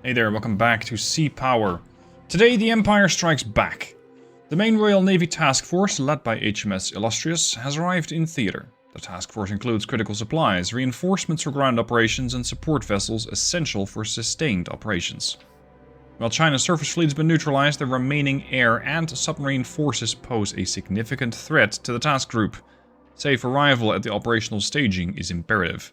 Hey there, welcome back to Sea Power. Today the Empire strikes back. The main Royal Navy task force, led by HMS Illustrious, has arrived in theater. The task force includes critical supplies, reinforcements for ground operations and support vessels essential for sustained operations. While China's surface fleet has been neutralized, the remaining air and submarine forces pose a significant threat to the task group. Safe arrival at the operational staging is imperative.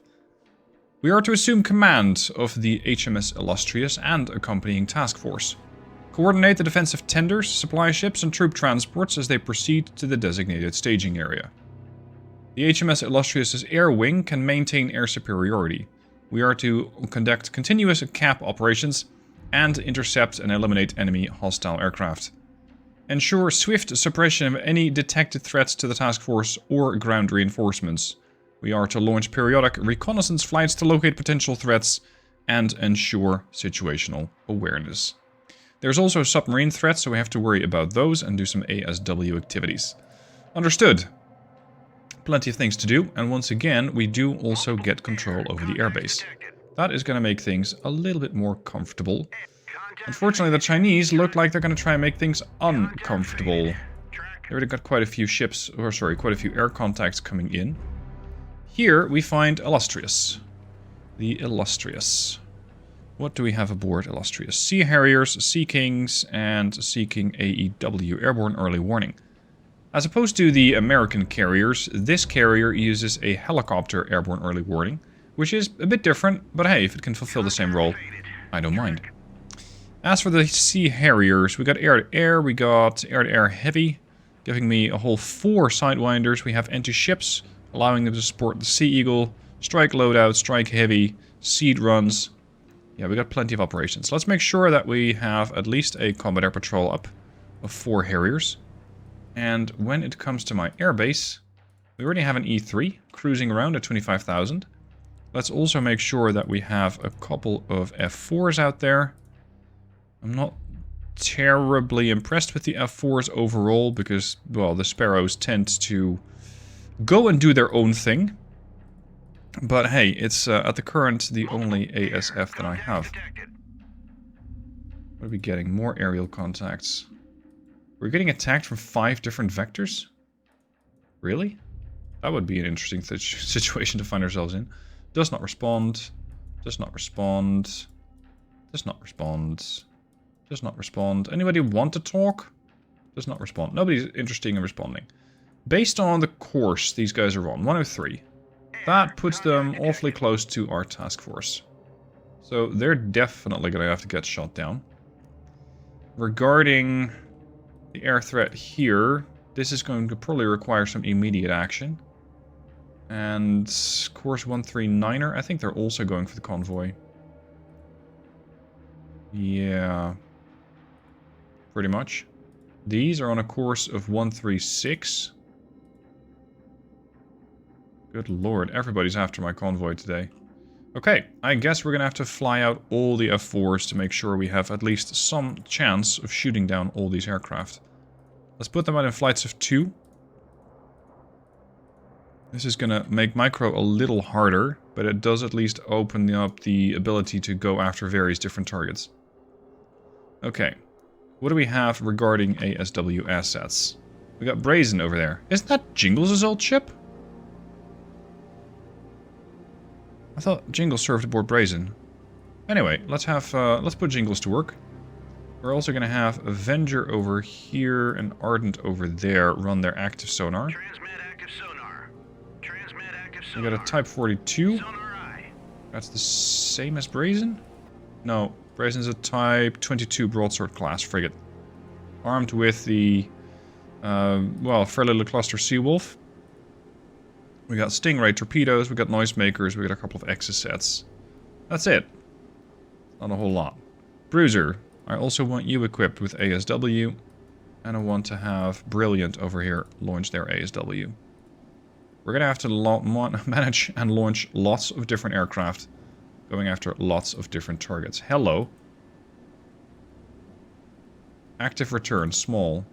We are to assume command of the HMS Illustrious and accompanying task force. Coordinate the defensive tenders, supply ships and troop transports as they proceed to the designated staging area. The HMS Illustrious's air wing can maintain air superiority. We are to conduct continuous cap operations and intercept and eliminate enemy hostile aircraft. Ensure swift suppression of any detected threats to the task force or ground reinforcements. We are to launch periodic reconnaissance flights to locate potential threats and ensure situational awareness. There's also submarine threats, so we have to worry about those and do some ASW activities. Understood. Plenty of things to do, and once again, we do also get control over the airbase. That is going to make things a little bit more comfortable. Unfortunately, the Chinese look like they're going to try and make things uncomfortable. They already got quite a few ships, or sorry, quite a few air contacts coming in. Here we find Illustrious. The Illustrious. What do we have aboard Illustrious? Sea Harriers, Sea Kings, and Sea King AEW, Airborne Early Warning. As opposed to the American carriers, this carrier uses a helicopter Airborne Early Warning, which is a bit different, but hey, if it can fulfill the same role, I don't mind. As for the Sea Harriers, we got air-to-air, we got air-to-air heavy, giving me a whole 4 sidewinders. We have anti-ships, allowing them to support the Sea Eagle, strike loadout, strike heavy, seed runs. Yeah, we got plenty of operations. Let's make sure that we have at least a combat air patrol up of 4 Harriers. And when it comes to my airbase, we already have an E3 cruising around at 25,000. Let's also make sure that we have a couple of F4s out there. I'm not terribly impressed with the F4s overall because, well, the Sparrows tend to go and do their own thing. But hey, it's at the current the only ASF that I have. What are we getting? More aerial contacts. We're getting attacked from 5 different vectors? Really? That would be an interesting situation to find ourselves in. Does not respond. Does not respond. Does not respond. Does not respond. Anybody want to talk? Does not respond. Nobody's interested in responding. Based on the course these guys are on, 103. That puts them awfully close to our task force. So they're definitely going to have to get shot down. Regarding the air threat here, this is going to probably require some immediate action. And course 139er, I think they're also going for the convoy. Yeah. Pretty much. These are on a course of 136. Good lord, everybody's after my convoy today. Okay, I guess we're gonna have to fly out all the F4s to make sure we have at least some chance of shooting down all these aircraft. Let's put them out in flights of 2. This is gonna make micro a little harder, but it does at least open up the ability to go after various different targets. Okay, what do we have regarding ASW assets? We got Brazen over there. Isn't that Jingles' old ship? I thought Jingles served aboard Brazen. Anyway, let's put Jingles to work. We're also gonna have Avenger over here and Ardent over there run their active sonar. Transmit active sonar. Transmit active We sonar. got a Type 42. Sonar eye. That's the same as Brazen? No, Brazen's a Type 22 broadsword class frigate. Armed with the, well, Fair Little Cluster Seawolf. We got Stingray torpedoes, we got noisemakers, we got a couple of exocets. That's it. Not a whole lot. Bruiser, I also want you equipped with ASW. And I want to have Brilliant over here launch their ASW. We're gonna have to manage and launch lots of different aircraft. Going after lots of different targets. Hello. Active return, small.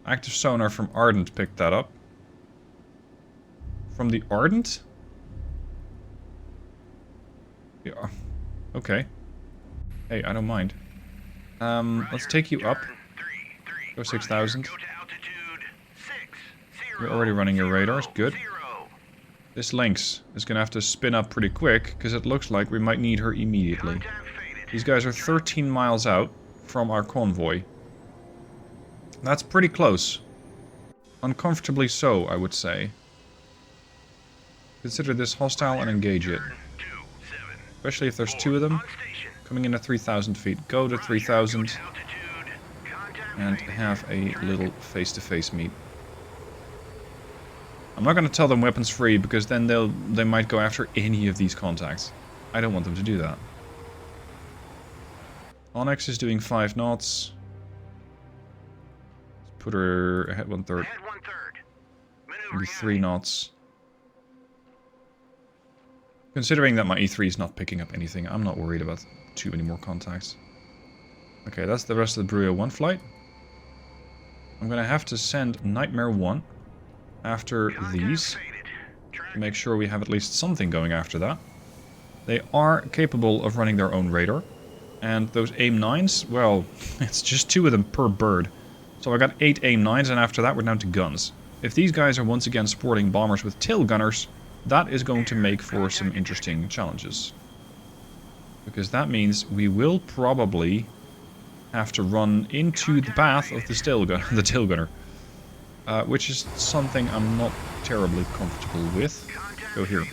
Active sonar from Ardent picked that up. From the Ardent? Yeah. Okay. Hey, I don't mind. Let's take you up. Go 6,000. You're already running your radars. Good. This Lynx is going to have to spin up pretty quick, because it looks like we might need her immediately. These guys are 13 miles out from our convoy. That's pretty close. Uncomfortably so, I would say. Consider this hostile and engage it. Especially if there's two of them. Coming in at 3,000 feet. Go to 3,000. And have a little face-to-face meet. I'm not going to tell them weapons free, because then they might go after any of these contacts. I don't want them to do that. Onyx is doing 5 knots. Let's put her ahead 1/3. Maybe 3 knots. Considering that my E3 is not picking up anything, I'm not worried about too many more contacts. Okay, that's the rest of the Brio 1 flight. I'm going to have to send Nightmare 1 after these, to make sure we have at least something going after that. They are capable of running their own radar, and those AIM-9s, well, it's just 2 of them per bird. So I got 8 AIM-9s, and after that we're down to guns. If these guys are once again sporting bombers with tail gunners, that is going to make for some interesting challenges. Because that means we will probably have to run into the path of the tail gunner. Which is something I'm not terribly comfortable with. Go here.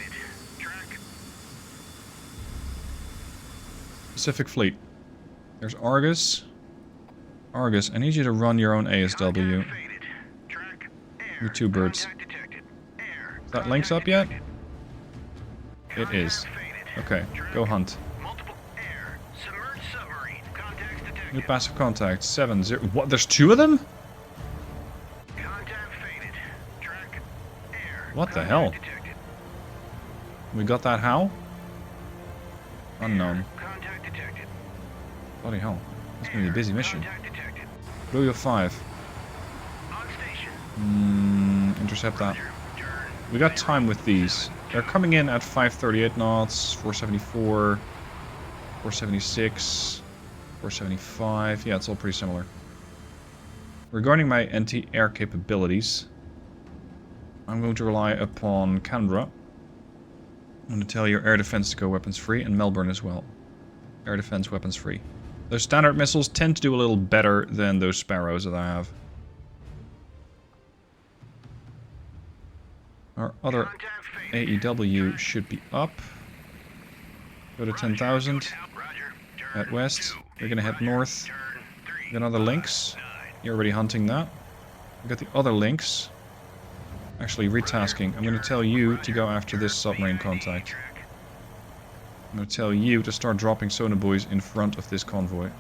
Pacific Fleet. There's Argus. Argus, I need you to run your own ASW. Your 2 birds. Is that Lynx up yet? It is. Okay, go hunt. New passive contact, 7-0. What? There's 2 of them? What the hell? We got that how? Unknown. Bloody hell. It's gonna be a busy mission. Brio 5. Intercept that. We got time with these. They're coming in at 538 knots, 474, 476, 475. Yeah, it's all pretty similar. Regarding my anti-air capabilities, I'm going to rely upon Canberra. I'm going to tell your air defense to go weapons free, and Melbourne as well. Air defense weapons free. Those standard missiles tend to do a little better than those Sparrows that I have. Our other AEW should be up. Go to 10,000. Head west. We're going to head north. We got another Lynx. You're already hunting that. We got the other Lynx. Actually, retasking. I'm going to tell you to go after this submarine contact. I'm going to tell you to start dropping sonobuoys in front of this convoy.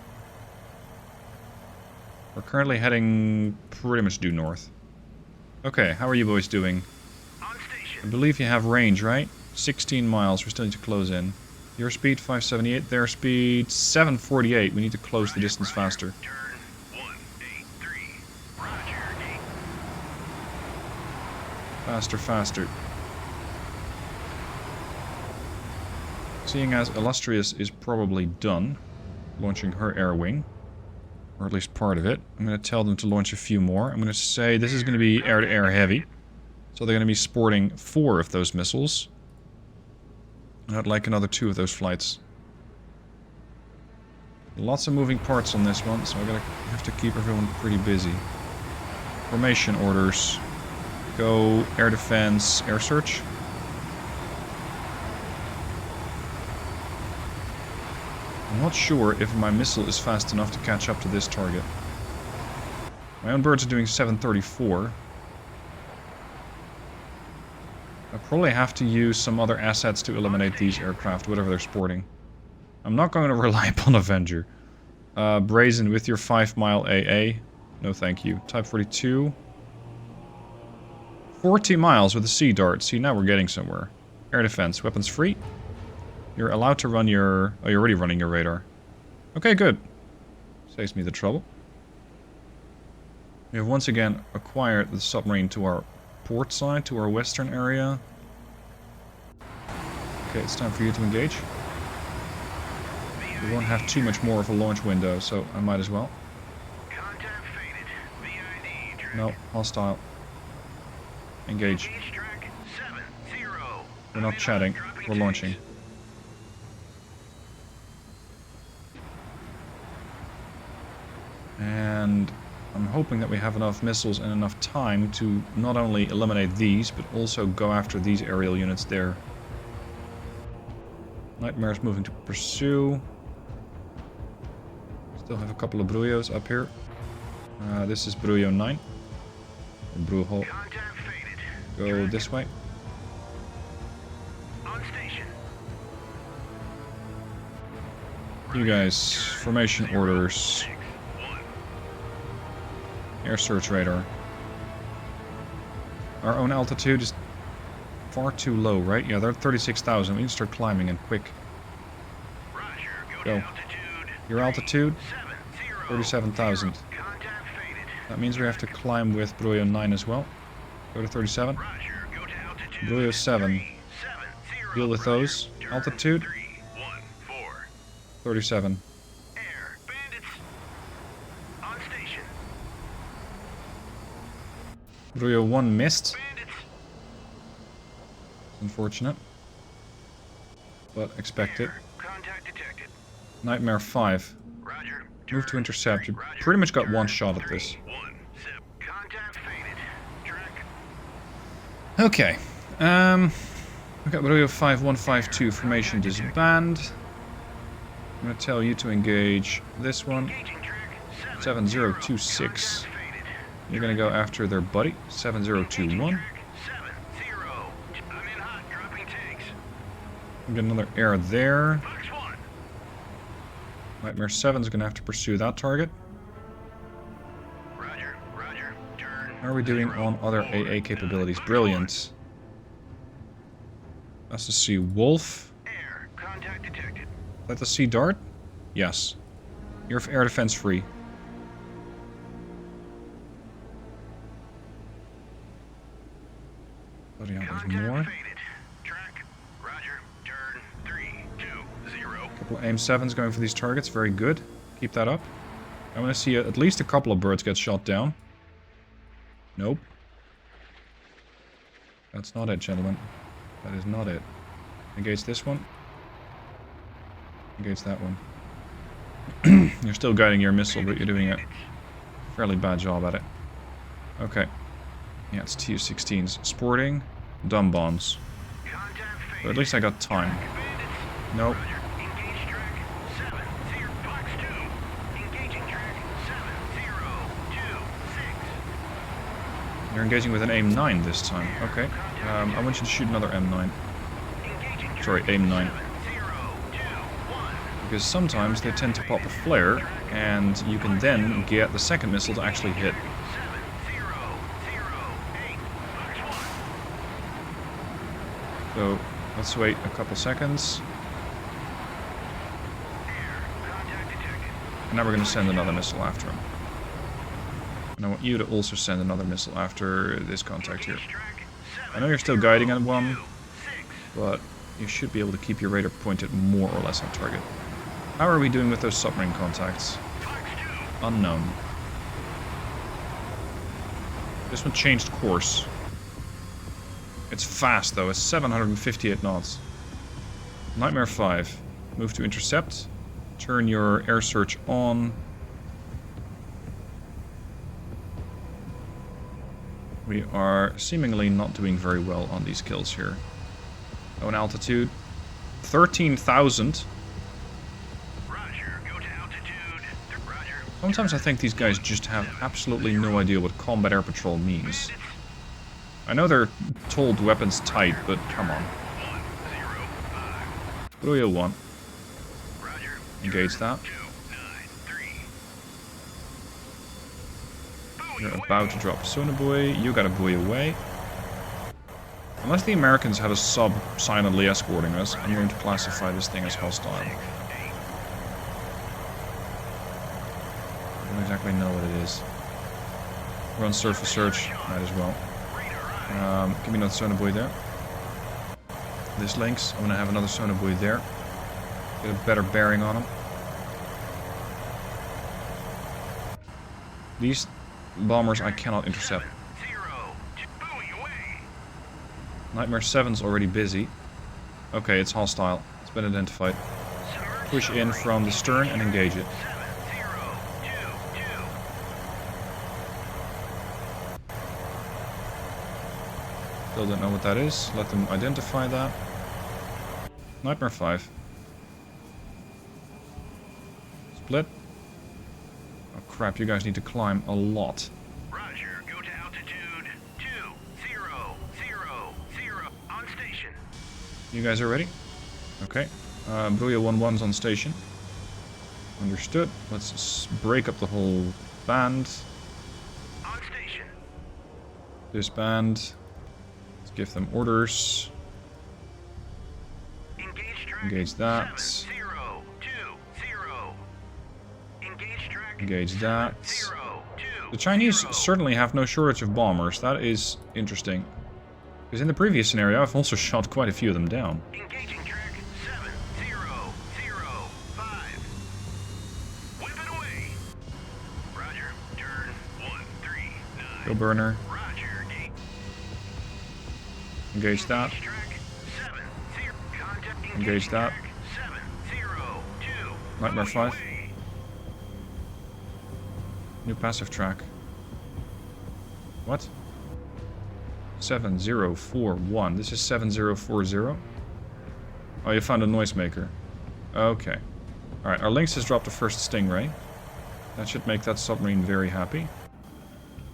We're currently heading pretty much due north. Okay, how are you boys doing? I believe you have range, right? 16 miles. We still need to close in. Your speed 578, their speed 748. We need to close the distance faster. Faster, faster. Seeing as Illustrious is probably done launching her air wing, or at least part of it, I'm going to tell them to launch a few more. I'm going to say this is going to be air-to-air heavy. So they're going to be sporting 4 of those missiles. And I'd like another 2 of those flights. Lots of moving parts on this one, so I'm going to have to keep everyone pretty busy. Formation orders. Go air defense, air search. I'm not sure if my missile is fast enough to catch up to this target. My own birds are doing 734. I probably have to use some other assets to eliminate these aircraft, whatever they're sporting. I'm not going to rely upon Avenger. Brazen with your 5-mile AA. No thank you. Type 42. 40 miles with a Sea Dart. See, now we're getting somewhere. Air defense, weapons free. You're allowed to run your... Oh, you're already running your radar. Okay, good. Saves me the trouble. We have once again acquired the submarine to our port side, to our western area. Okay, it's time for you to engage. We won't have too much more of a launch window, so I might as well. Contact faded. VID track. No, hostile. Engage. Engage track 70. We're not chatting, we're launching. And I'm hoping that we have enough missiles and enough time to not only eliminate these, but also go after these aerial units there. Nightmare's moving to pursue. Still have a couple of Brujos up here. This is Brujo 9. Or Brujo. Contact faded. Go this way. On station. You guys, formation orders. 6-1. Air search radar. Our own altitude is far too low, right? Yeah, they're at 36,000. We need to start climbing and quick. Roger. Go. To altitude. Your altitude? 70. 37,000. Contact faded. That means we have to climb with Brujo 9 as well. Go to 37. Roger. Go to altitude. Brujo 7. 70. Deal with those. Turn Altitude? 314. 37. Air. Bandits. On station. Brujo 1 missed. Bandits. Unfortunate. But expected. Contact detected. Nightmare 5. Roger. Move to intercept. You pretty much got one shot at this. 1 zip. Contact faded. Track. Okay. We've got Brujo 5152. Formation disband. I'm going to tell you to engage this one. Engaging track. 7026. Faded. You're going to go after their buddy. 7021. 70. I'm in hot. Dropping tanks. Get another air there. Fox 1. Nightmare 7 is going to have to pursue that target. Roger. Roger. Turn. How are we doing on other AA capabilities? Brilliant. That's the Sea Wolf. Air. Contact detected. Is that the Sea Dart? Yes. You're air defense free. Bloody hell, there's more. Faded. Track. Roger. Turn. 320. Couple of aim 7s going for these targets. Very good. Keep that up. I want to see at least a couple of birds get shot down. Nope. That's not it, gentlemen. That is not it. Engage this one. Engage that one. You're still guiding your missile, but you're doing a fairly bad job at it. Okay. Yeah, it's Tu-16s. Sporting. Dumb bombs. But at least I got time. Nope. Engage track 70. Fox 2. Engaging track 7026. You're engaging with an aim 9 this time. Okay. I want you to shoot another M9. Sorry, aim 9. Because sometimes they tend to pop a flare, and you can then get the second missile to actually hit. So, let's wait a couple seconds. And now we're going to send another missile after him. And I want you to also send another missile after this contact here. I know you're still guiding at one, but you should be able to keep your radar pointed more or less on target. How are we doing with those submarine contacts? Unknown. This one changed course. It's fast though, it's 758 knots. Nightmare 5. Move to intercept. Turn your air search on. We are seemingly not doing very well on these kills here. Oh, an altitude. 13,000. Sometimes I think these guys just have absolutely no idea what combat air patrol means. I know they're told weapons tight, but come on. Brujo 1. Engage that. You're about to drop a sonar buoy. You got a buoy away. Unless the Americans have a sub silently escorting us, I'm going to classify this thing as hostile. I don't exactly know what it is. Run surface search, might as well. Give me another sonar buoy there. This links. I'm going to have another sonar buoy there. Get a better bearing on them. These bombers I cannot intercept. 0, buoy away. Nightmare 7's already busy. Okay, it's hostile. It's been identified. Submerged Push in submarine from the stern and engage it. 7022. Still don't know what that is. Let them identify that. Nightmare 5. Split. Oh crap, you guys need to climb a lot. Roger, go to altitude 2000 on station. You guys are ready? Okay. Bruya 1-1's on station. Understood. Let's break up the whole band. On station. Disband. Let's give them orders. Engage track. Engage that. 7020. Engage track. Engage that. 7020. The Chinese certainly have no shortage of bombers. That is interesting. Because in the previous scenario, I've also shot quite a few of them down. Engaging track 7005. Whip it away. Roger. Turn 139. Go burner. Roger. Gate. Engage that. Track 70. Contact. Engage that. Track 702. Nightmare 5. Away. New passive track. What? 7041. This is 7040. Oh, you found a noisemaker. Okay. Alright, our Lynx has dropped the first Stingray. That should make that submarine very happy.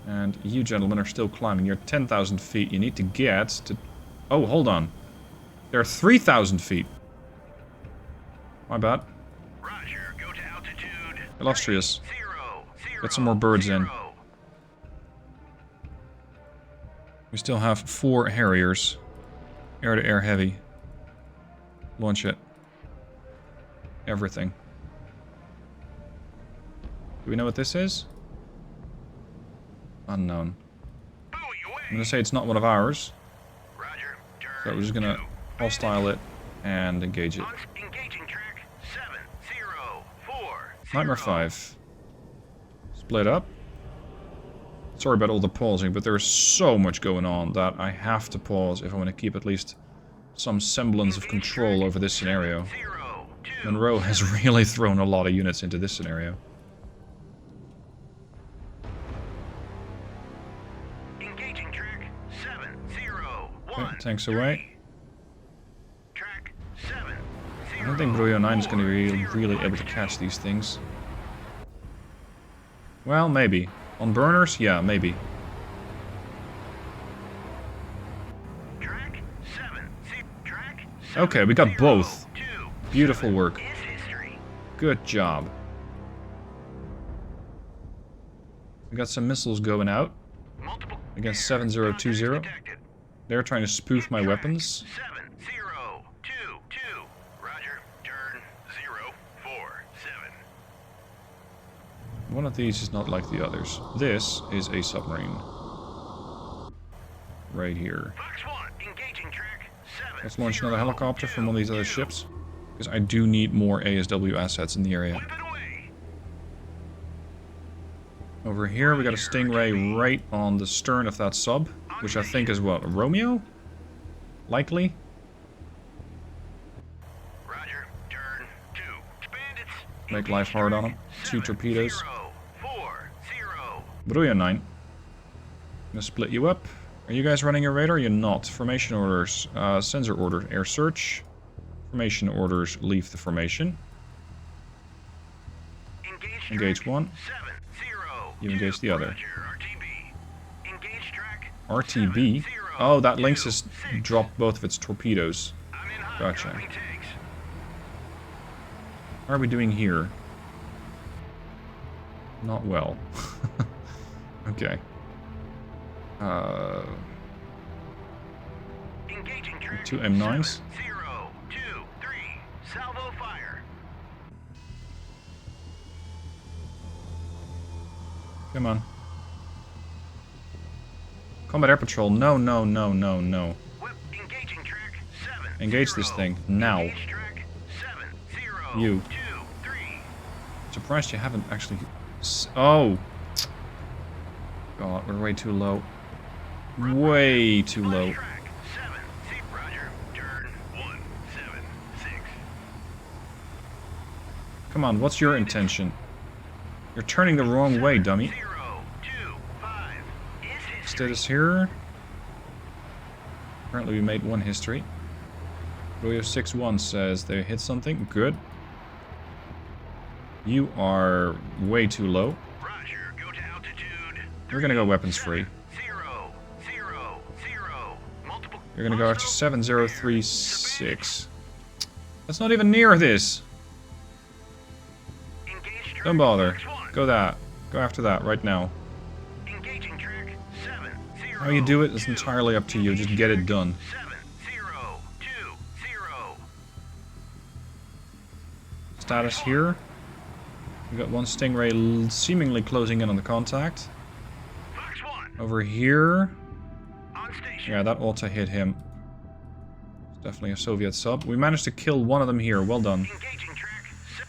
And you gentlemen are still climbing. You're 10,000 feet. You need to get to... Oh, hold on. There are 3,000 feet. My bad. Roger. Go to altitude. Illustrious. 0, Get some more birds in. 0. We still have 4 Harriers. Air-to-air heavy. Launch it. Everything. Do we know what this is? Unknown. Buoy I'm away. gonna say it's not one of ours. Roger. Turn. So we're just gonna 2. hostile it and engage it. Engaging track 704. Nightmare 5. Split up. Sorry about all the pausing, but there's so much going on that I have to pause if I want to keep at least some semblance of control over this scenario. 02. Monroe has really thrown a lot of units into this scenario. Engaging track 701. Okay, tanks away. Track 7. I don't think Bruya 9 is going to be really able to catch these things. Well, maybe. On burners? Yeah, maybe. Track 7. Track Okay, we got both. 2. Beautiful work. Is history. Good job. We got some missiles going out Multiple against 7020. detected. They're trying to spoof my weapons. 7022. Roger. Turn 047. One of these is not like the others. This is a submarine. Right here. Fox 1. Engaging track 7. Let's launch another helicopter from one of these other ships. Because I do need more ASW assets in the area. Whip it away. Over here we got a Stingray right on the stern of that sub. Which I think is what? A Romeo? Likely? Roger. Turn 2. Bandits. Make life hard on them. 2 torpedoes. 040. Bruya 9. I'm gonna split you up. Are you guys running your radar? You're not. Formation orders. Sensor orders. Air search. Formation orders. Leave the formation. Engage one. 70. You engage the other. Roger. RTB. Engage track. RTB? Oh, that Lynx has dropped both of its torpedoes. I'm in hot. Gotcha. Dropping tanks. How are we doing here? Not well. Okay. Engaging track. 2 M9s. 023. Salvo fire. Come on. Combat Air Patrol. No, no, no, no, no. Whip. Engaging track 7. Engage this thing. Now. Engage track 7. You. 023. Surprised you haven't actually... Oh. God, we're way too low. Way too low. Track 7. Roger. Turn 176. Come on, what's your intention? You're turning the wrong way, dummy. 0, 2, 5. Is history. Status here. Apparently we made one history. Royo 6-1 says they hit something. Good. You are way too low. Roger. Go to altitude. We're gonna go weapons free. 0, 0, 0. Multiple. You're gonna go after 7036. That's not even near this. Engage track Don't bother. Fox 1. Go that. Go after that right now. Engaging track 7, 0. How you do it is entirely up to you. Just get it done. 7, 0, 2, 0. Status here. We got one Stingray seemingly closing in on the contact. Fox 1. Over here. On station. Yeah, that ought to hit him. It's definitely a Soviet sub. We managed to kill one of them here. Well done. Engaging track.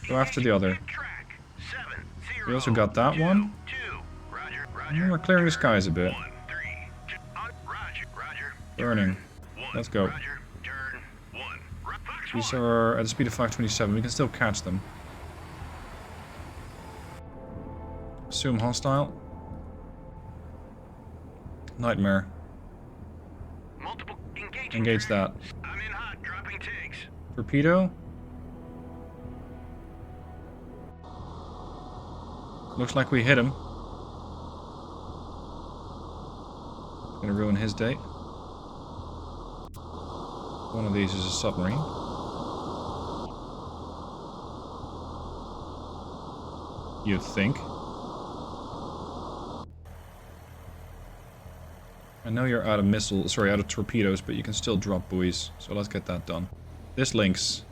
Go after the other. Track 7, 0. We also got that one. 2. Roger. We're clearing the skies a bit. 1, 3. Roger. Roger. Burning. Let's go. Roger. Turn 1. Fox These 1. are at a speed of 527. We can still catch them. Assume hostile. Nightmare. Multiple engaging Engage track. that. I'm in hot. Dropping tags. Torpedo. Looks like we hit him. Gonna ruin his day. One of these is a submarine. You'd think. I know you're out of missiles, sorry, out of torpedoes, but you can still drop buoys. So let's get that done. This links.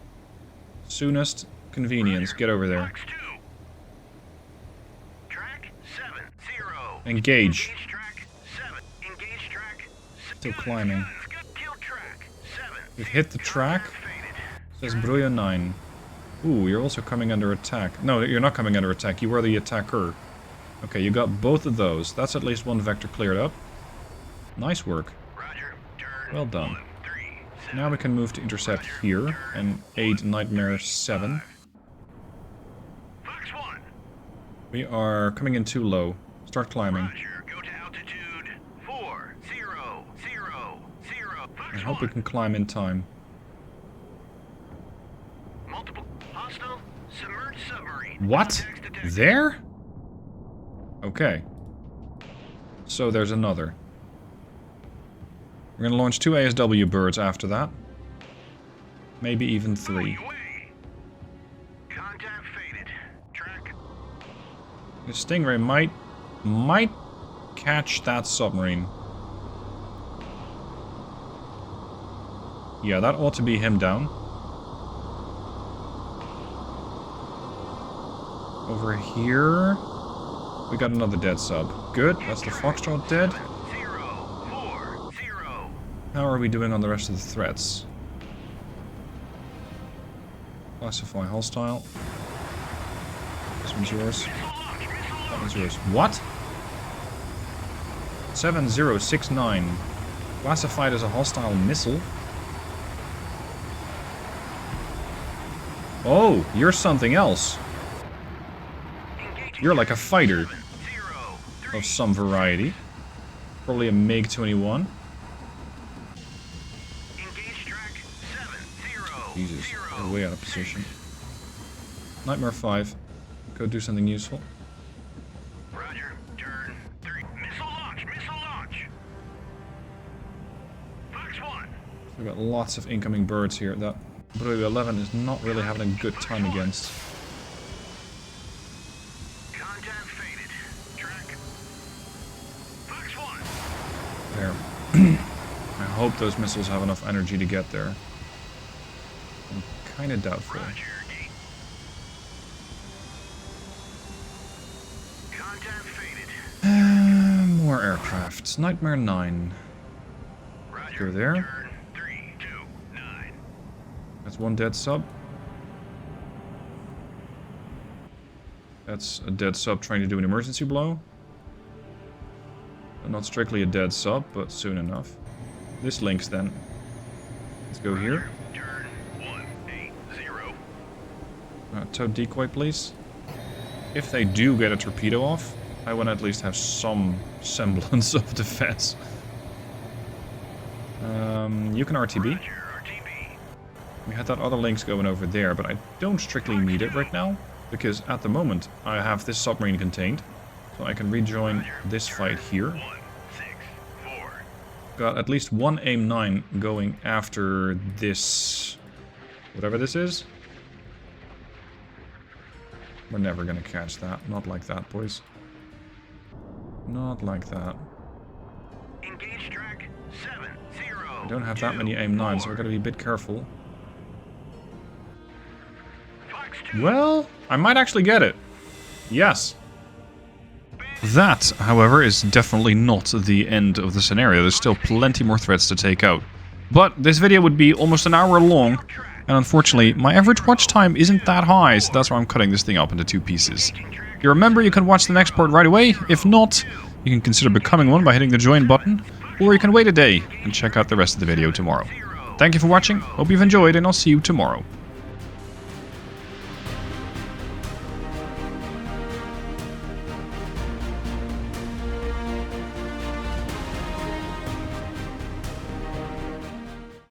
Soonest convenience. Get over there. Fox 2. Track 7, 0. Engage. Engage track 7. Engage track. Still climbing. Kill track 7. We've hit the track. Faded. Says Bruya 9. Ooh, you're also coming under attack. No, you're not coming under attack. You were the attacker. Okay, you got both of those. That's at least one vector cleared up. Nice work. Roger. Turn Well done. 1, 3, 7. Now we can move to intercept here and aid Nightmare 7. Fox 1. We are coming in too low. Start climbing. Roger. Go to altitude 4, 0, 0, 0. Fox I hope we 1. can climb in time. Multiple hostile submerged submarine. What? Contacts detected. There? Okay. So there's another. We're gonna launch 2 ASW birds after that. Maybe even 3. Away. Contact faded. Track. The Stingray might catch that submarine. Yeah, that ought to be him down. Over here, we got another dead sub. Good, that's the Foxtrot dead. 0, 4, 0. How are we doing on the rest of the threats? Classify hostile. This one's yours. That one's yours. What? 7069. Classified as a hostile missile? Oh, you're something else. You're like a fighter of some variety. Probably a MiG-21. Engage track 7, 0, Jesus, 0. we're way out of position. Nightmare 5. Go do something useful. Roger. Turn 3. Missile launch. Missile launch. Fox 1. We've got lots of incoming birds here that Blue 11 is not really having a good time against. Contact faded. Track. Fox 1. There. I hope those missiles have enough energy to get there. I'm kind of doubtful. Roger. Contact faded. More aircraft. Nightmare 9. Roger. Go there. Turn 3, 2, 9. That's one dead sub. That's a dead sub trying to do an emergency blow. Not strictly a dead sub, but soon enough. This links then. Let's go here. Turn 180. Toad decoy, please. If they do get a torpedo off, I want to at least have some semblance of defense. You can RTB. Roger, RTB. We had that other links going over there, but I don't strictly need it right now, because at the moment I have this submarine contained, so I can rejoin this fight here. 164. Got at least one AIM-9 going after this, whatever this is. We're never gonna catch that. Not like that, boys. Not like that. Engage track 70. I don't have that many AIM-9s, so we're gonna be a bit careful. Fox 2. Well, I might actually get it. Yes. That, however, is definitely not the end of the scenario. There's still plenty more threats to take out. But this video would be almost an hour long, and unfortunately, my average watch time isn't that high, so that's why I'm cutting this thing up into 2 pieces. If you remember, you can watch the next part right away. If not, you can consider becoming one by hitting the join button, or you can wait a day and check out the rest of the video tomorrow. Thank you for watching, hope you've enjoyed, and I'll see you tomorrow.